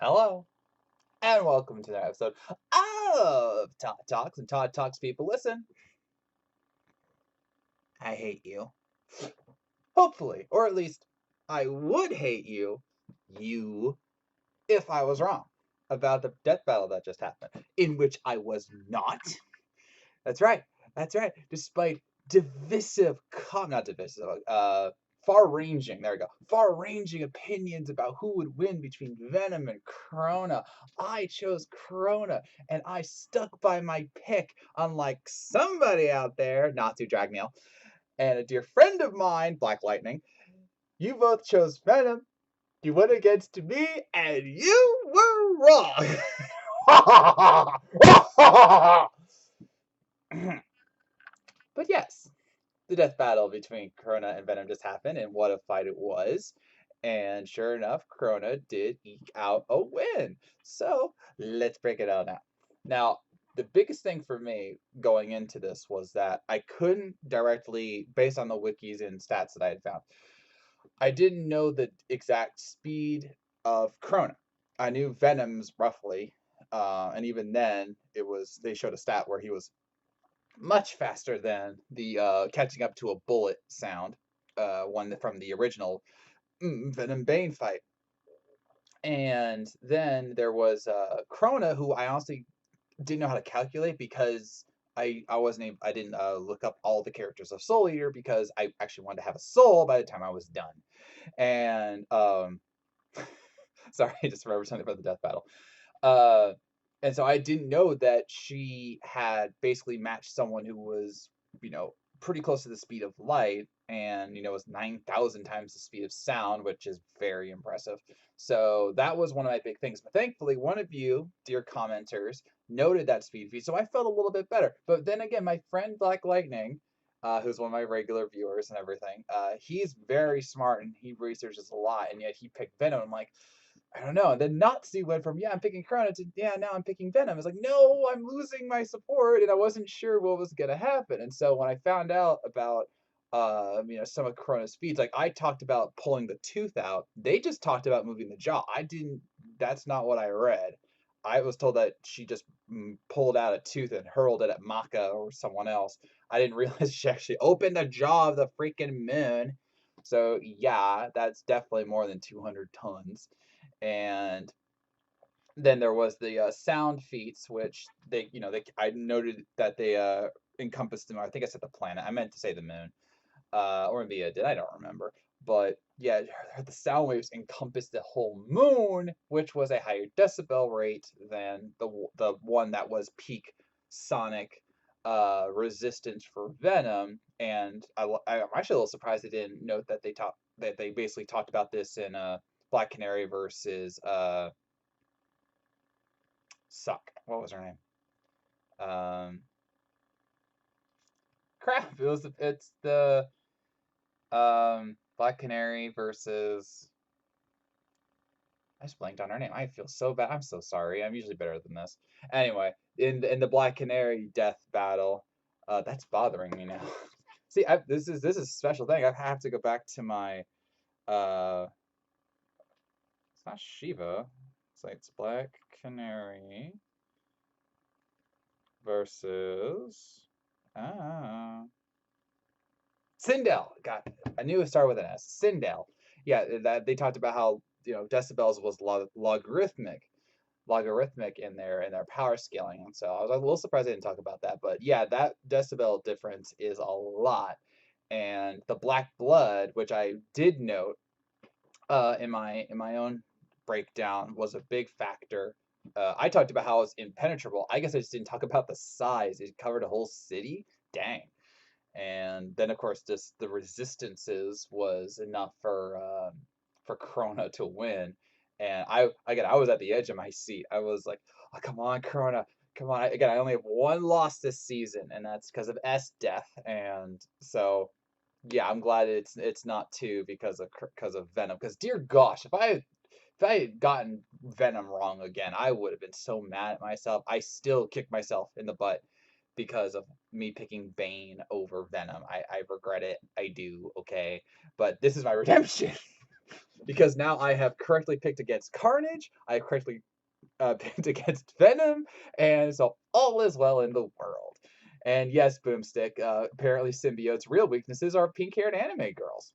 Hello, and welcome to another episode of Todd Talks. And Todd Talks people, listen, I hate you. Hopefully, or at least I would hate you, if I was wrong about the death battle that just happened, in which I was not. That's right. That's right. Despite divisive, not divisive, far-ranging. There we go. Far-ranging opinions about who would win between Venom and Crona. I chose Crona, and I stuck by my pick. Unlike somebody out there, not to drag Neil, and a dear friend of mine, Black Lightning. You both chose Venom. You went against me, and you were wrong. But yes, the death battle between Crona and Venom just happened, and what a fight it was. And sure enough, Crona did eke out a win. So let's break it out now. Now, the biggest thing for me going into this was that I couldn't directly, based on the wikis and stats that I had found, I didn't know the exact speed of Crona. I knew Venom's roughly, and even then, they showed a stat where he was much faster than the catching up to a bullet sound, one from the original Venom Bane fight. And then there was Crona, who I honestly didn't know how to calculate because I didn't look up all the characters of Soul Eater because I actually wanted to have a soul by the time I was done. And sorry, I just remembered something about the death battle. Uh, and so I didn't know that she had basically matched someone who was, pretty close to the speed of light and, was 9,000 times the speed of sound, which is very impressive. So that was one of my big things. But thankfully, one of you, dear commenters, noted that speed feat. So I felt a little bit better. But then again, my friend Black Lightning, who's one of my regular viewers and everything, he's very smart and he researches a lot. And yet he picked Venom. I'm like, I don't know. And then Nazi went from, yeah, I'm picking Crona to, yeah, now I'm picking Venom. It's like, no, I'm losing my support. And I wasn't sure what was going to happen. And so when I found out about, some of Crona's speeds, like I talked about pulling the tooth out. They just talked about moving the jaw. That's not what I read. I was told that she just pulled out a tooth and hurled it at Maka or someone else. I didn't realize she actually opened the jaw of the freaking moon. So yeah, that's definitely more than 200 tons. And then there was the sound feats, which I noted that they encompassed them. I think I said the planet. I meant to say the moon, or maybe I did. I don't remember. But yeah, the sound waves encompassed the whole moon, which was a higher decibel rate than the one that was peak sonic resistance for Venom. And I'm actually a little surprised they didn't note that they basically talked about this in Black Canary versus Suck. What was her name? Um, Crap. It's the Black Canary versus. I just blanked on her name. I feel so bad. I'm so sorry. I'm usually better than this. Anyway, in the Black Canary death battle, that's bothering me now. See, this is a special thing. I have to go back to my It's not Shiva. It's Black Canary versus Sindel. God, I knew it started with an S. Sindel. Yeah, that they talked about how decibels was logarithmic in their power scaling, and so I was a little surprised they didn't talk about that. But yeah, that decibel difference is a lot, and the black blood, which I did note in my own breakdown, was a big factor. I talked about how it's impenetrable. I guess I just didn't talk about the size. It covered a whole city. Dang. And then of course just the resistances was enough for Crona to win. And I was at the edge of my seat. I was like, oh, come on, Crona, come on. Again, I only have one loss this season, and that's because of S death. And so yeah, I'm glad it's not two because of Venom. Because dear gosh, if I had gotten Venom wrong again, I would have been so mad at myself. I still kick myself in the butt because of me picking Bane over Venom. I regret it. I do, okay? But this is my redemption. because now I have correctly picked against Carnage. I have correctly picked against Venom, and so all is well in the world. And yes, Boomstick, apparently Symbiote's real weaknesses are pink-haired anime girls.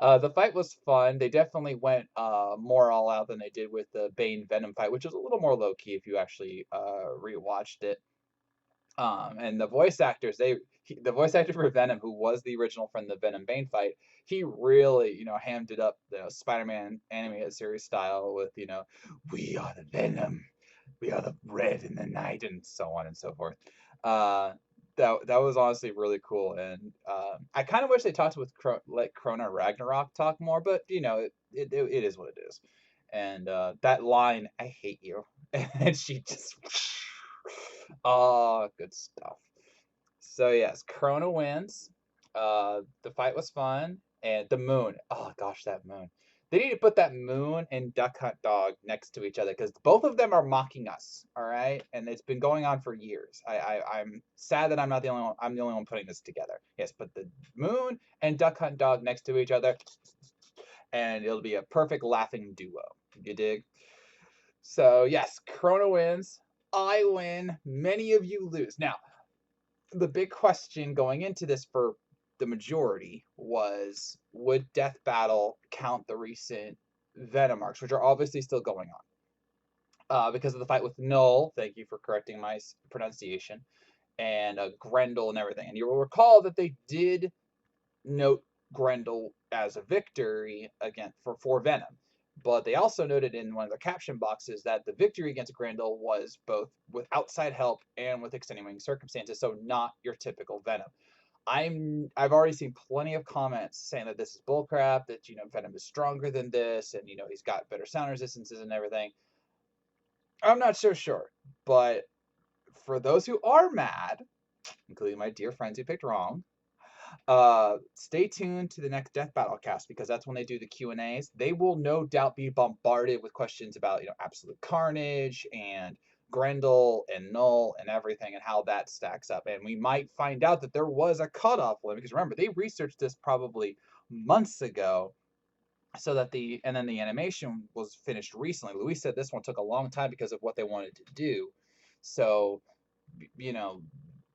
The fight was fun. They definitely went more all out than they did with the Bane Venom fight, which was a little more low key if you actually rewatched it. And the voice actors, the voice actor for Venom, who was the original from the Venom Bane fight, he really, hammed it up the Spider-Man animated series style with, we are the Venom, we are the red in the night, and so on and so forth. Uh, that was honestly really cool, and I kind of wish they talked with let Crona Ragnarok talk more, but it is what it is. And that line, "I hate you," and she just, oh, good stuff. So yes, Crona wins. The fight was fun, and the moon. Oh gosh, that moon. They need to put that moon and Duck Hunt Dog next to each other because both of them are mocking us. All right, and it's been going on for years. I'm sad that I'm not the only one. I'm the only one putting this together. Yes, put the moon and Duck Hunt Dog next to each other, and it'll be a perfect laughing duo. You dig? So yes, Crona wins. I win. Many of you lose. Now, the big question going into this for the majority was, would Death Battle count the recent Venom arcs, which are obviously still going on? Because of the fight with Null, thank you for correcting my pronunciation, and Grendel and everything. And you will recall that they did note Grendel as a victory again for Venom. But they also noted in one of the caption boxes that the victory against Grendel was both with outside help and with extenuating circumstances, so not your typical Venom. I've already seen plenty of comments saying that this is bullcrap, that Venom is stronger than this, and he's got better sound resistances and everything. I'm not so sure, but for those who are mad, including my dear friends who picked wrong, stay tuned to the next Death Battle cast because that's when they do the Q&As. They will no doubt be bombarded with questions about Absolute Carnage and Grendel and Null and everything and how that stacks up. And we might find out that there was a cutoff limit because remember they researched this probably months ago, so that the animation was finished recently. Luis said this one took a long time because of what they wanted to do. So you know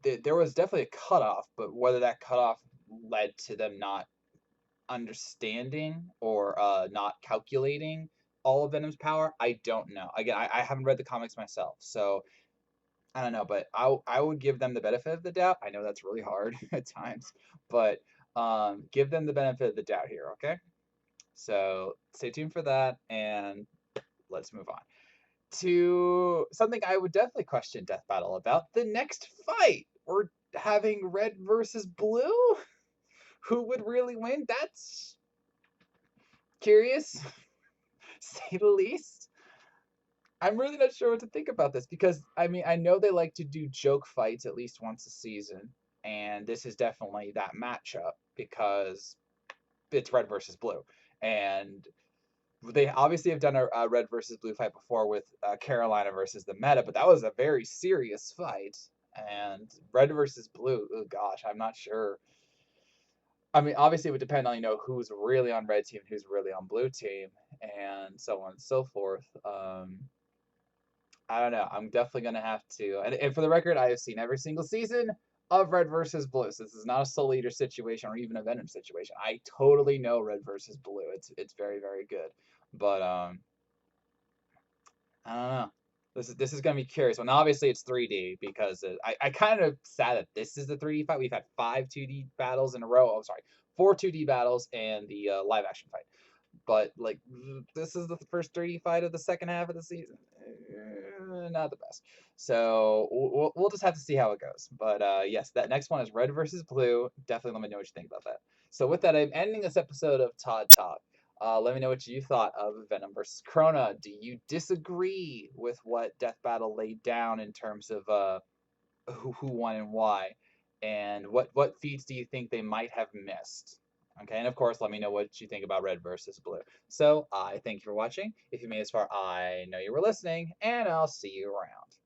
there was definitely a cutoff, but whether that cutoff led to them not understanding or not calculating all of Venom's power, I don't know. Again, I haven't read the comics myself, so I don't know. But I would give them the benefit of the doubt. I know that's really hard at times, but give them the benefit of the doubt here, okay? So stay tuned for that, and let's move on to something I would definitely question Death Battle about: the next fight. We're having red versus blue. Who would really win? That's curious, say the least. I'm really not sure what to think about this because I mean I know they like to do joke fights at least once a season, and this is definitely that matchup because it's red versus blue, and they obviously have done a red versus blue fight before with Carolina versus the Meta, but that was a very serious fight. And red versus blue, oh gosh, I'm not sure. I mean, obviously, it would depend on who's really on red team, who's really on blue team, and so on and so forth. I don't know. I'm definitely gonna have to. And for the record, I have seen every single season of Red versus Blue. So this is not a Soul Eater situation or even a Venom situation. I totally know Red versus Blue. It's very very good. But I don't know. This is gonna be curious. Well, obviously it's 3D because I kind of sad that this is the 3D fight. We've had 5 2D battles in a row. Oh, sorry, 4 2D battles and the live action fight. But like this is the first 3D fight of the second half of the season. Not the best. So we'll just have to see how it goes. But yes, that next one is red versus blue. Definitely let me know what you think about that. So with that, I'm ending this episode of Todd Talk. Let me know what you thought of Venom versus Crona. Do you disagree with what Death Battle laid down in terms of who won and why? And what feats do you think they might have missed? Okay, and of course, let me know what you think about red versus blue. So I thank you for watching. If you made it this far, I know you were listening, and I'll see you around.